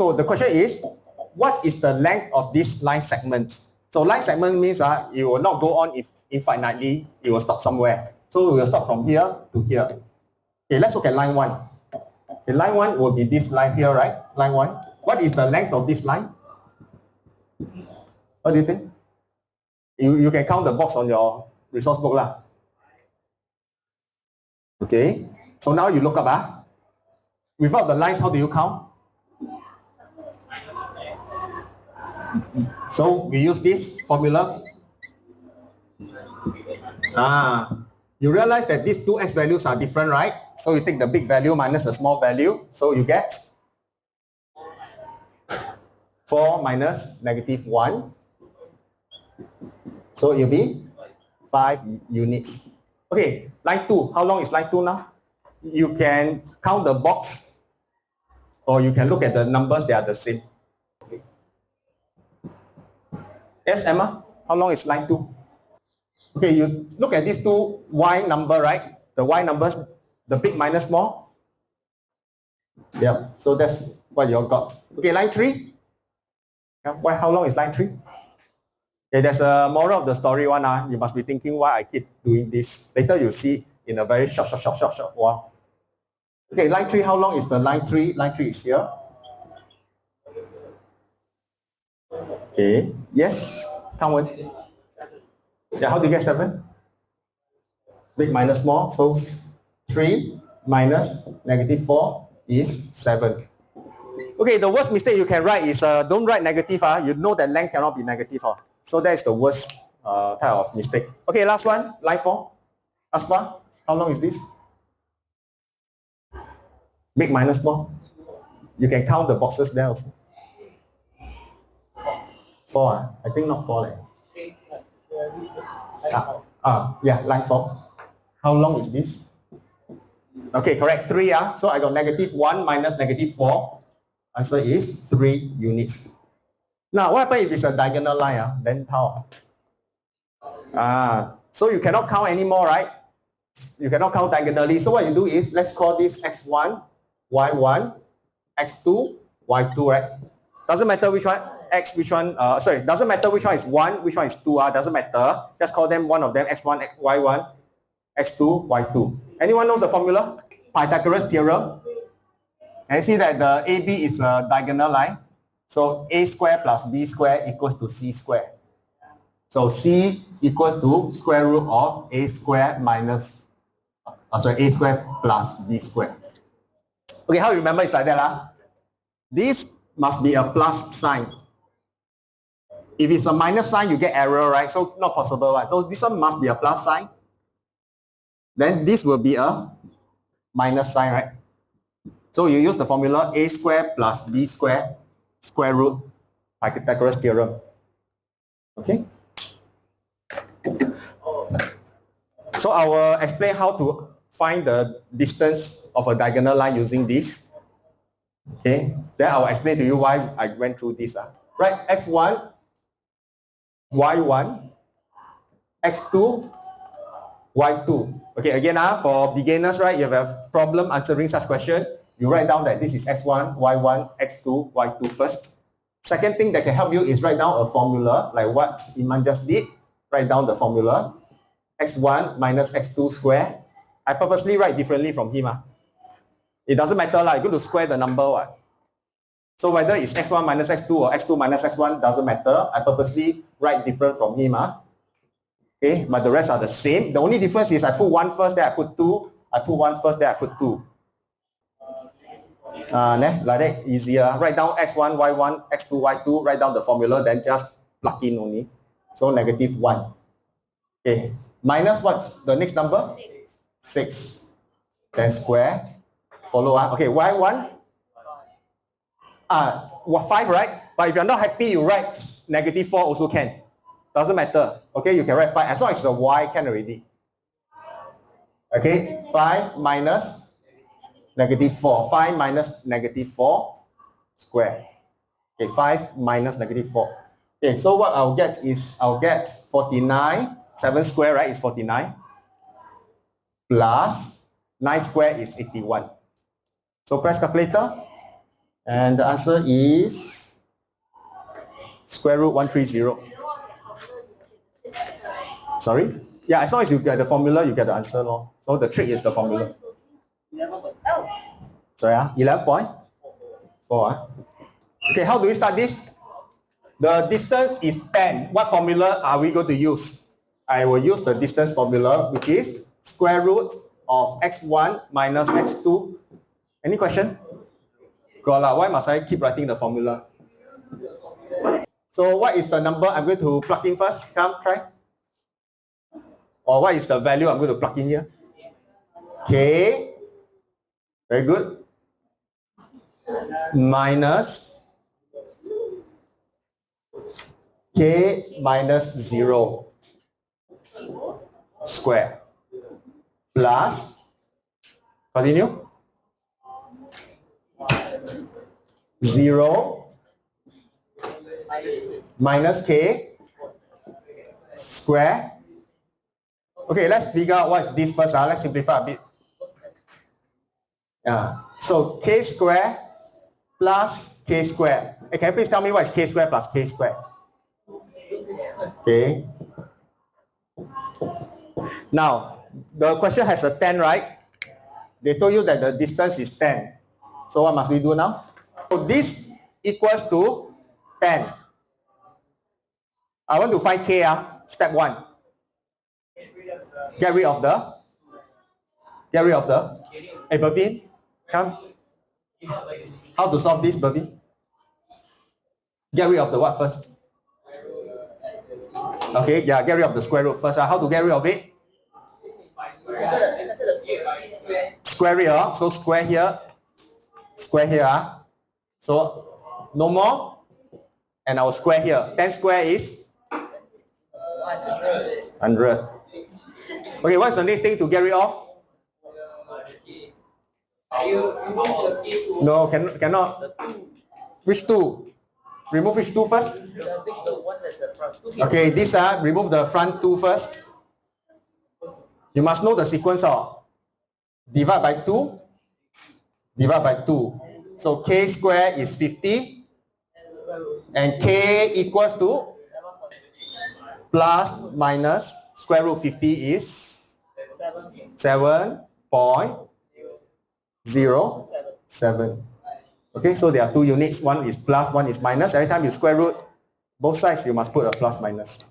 So the question is, what is the length of this line segment? So line segment means it will not go on infinitely, it will stop somewhere. So we will start from here to here. Okay, let's look at line 1. Okay, line 1 will be this line here, right? Line 1. What is the length of this line? What do you think? You can count the box on your resource book lah. Okay, so now you look up. Without the lines, how do you count? So we use this formula. You realize that these two x values are different, right? So you take the big value minus the small value. So you get 4 minus negative 1. So it will be 5 units. Okay, line 2. How long is line 2 now? You can count the box or you can look at the numbers, they are the same. Yes, Emma? How long is line 2? Okay, you look at these two y number, right? The y numbers, the big minus small. Yeah, so that's what you got. Okay, line 3. How long is line 3? Okay, there's a moral of the story one. You must be thinking why I keep doing this. Later you see in a very short while. Okay, line 3, how long is the line 3? Line 3 is here. Okay, yes, count one. Yeah, how do you get 7? Big minus small, so 3 minus negative 4 is 7. Okay, the worst mistake you can write is don't write negative. You know that length cannot be negative. So that is the worst type of mistake. Okay, last one, line 4. Aspa, how long is this? Big minus small. You can count the boxes there also. 4, I think not 4. Yeah, line 4. How long is this? Okay, correct, 3. So I got negative 1 minus negative 4. Answer is 3 units. Now, what happens if it's a diagonal line? Then how? So you cannot count anymore, right? You cannot count diagonally. So what you do is, let's call this x1, y1, x2, y2, right? Doesn't matter which one, doesn't matter which one is 1, which one is 2, doesn't matter. Just call them one of them, x1, y1, x2, y2. Anyone knows the formula? Pythagoras theorem. And you see that the AB is a diagonal line. So a square plus b square equals to c square. So c equals to square root of a square minus, a square plus b square. Okay, how you remember it's like that? This must be a plus sign. If it's a minus sign, you get error, right? So not possible, right? So this one must be a plus sign. Then this will be a minus sign, right? So you use the formula a square plus b square square root Pythagoras theorem. Okay? So I will explain how to find the distance of a diagonal line using this. Okay? Then I will explain to you why I went through this. Right? x1, y1, x2, y2. Okay, again, for beginners, right, you have a problem answering such question. You write down that this is x1, y1, x2, y2 first. Second thing that can help you is write down a formula like what Iman just did. Write down the formula. x1 minus x2 square. I purposely write differently from him. It doesn't matter, you're going to square the number. So whether it's x1 minus x2 or x2 minus x1, doesn't matter. I purposely write different from him. Okay, but the rest are the same. The only difference is I put 1 first, then I put 2. I put 1 first, then I put 2. Like that, easier. Write down x1, y1, x2, y2. Write down the formula, then just plug in only. So negative 1. Okay. Minus what's the next number? 6. Then square. Follow. Okay, y1. 5, right? But if you're not happy, you write negative 4 also can. Doesn't matter. Okay, you can write 5. As long as the y can already. Okay, 5 minus negative 4. 5 minus negative 4 square. Okay, 5 minus negative 4. Okay, so what I'll get is, I'll get 49. 7 square, right, is 49. Plus 9 square is 81. So press calculator. And the answer is square root 130. Sorry? Yeah, as long as you get the formula, you get the answer. Lor. So the trick is the formula. Sorry, 11.4. Okay, how do we start this? The distance is 10. What formula are we going to use? I will use the distance formula, which is square root of x1 minus x2. Any question? Got lah. Why must I keep writing the formula? So what is the number I'm going to plug in first? Come, try. Or what is the value I'm going to plug in here? K. Very good. Minus K minus 0 square plus, continue, 0 minus K square. Okay, let's figure out what is this first. Let's simplify a bit. So K square plus K square. Hey, can you please tell me what is K square plus K square? Okay. Now, the question has a 10, right? They told you that the distance is 10. So what must we do now? So this equals to 10. I want to find K, step 1. Get rid of the? Hey, Bhavin, come. How to solve this, Bhavin? Get rid of the what first? Okay, yeah, get rid of the square root first. How to get rid of it? Square it, so square here. So no more. And our square here. 10 square is? 100. Okay, what's the next thing to get rid of? No, cannot. Which two? Remove which two first? Okay, this remove the front two first. You must know the sequence of divide by 2. So K square is 50 and K equals to plus minus square root 50 is 7.07. Okay, so there are two units. One is plus, one is minus. Every time you square root both sides, you must put a plus minus.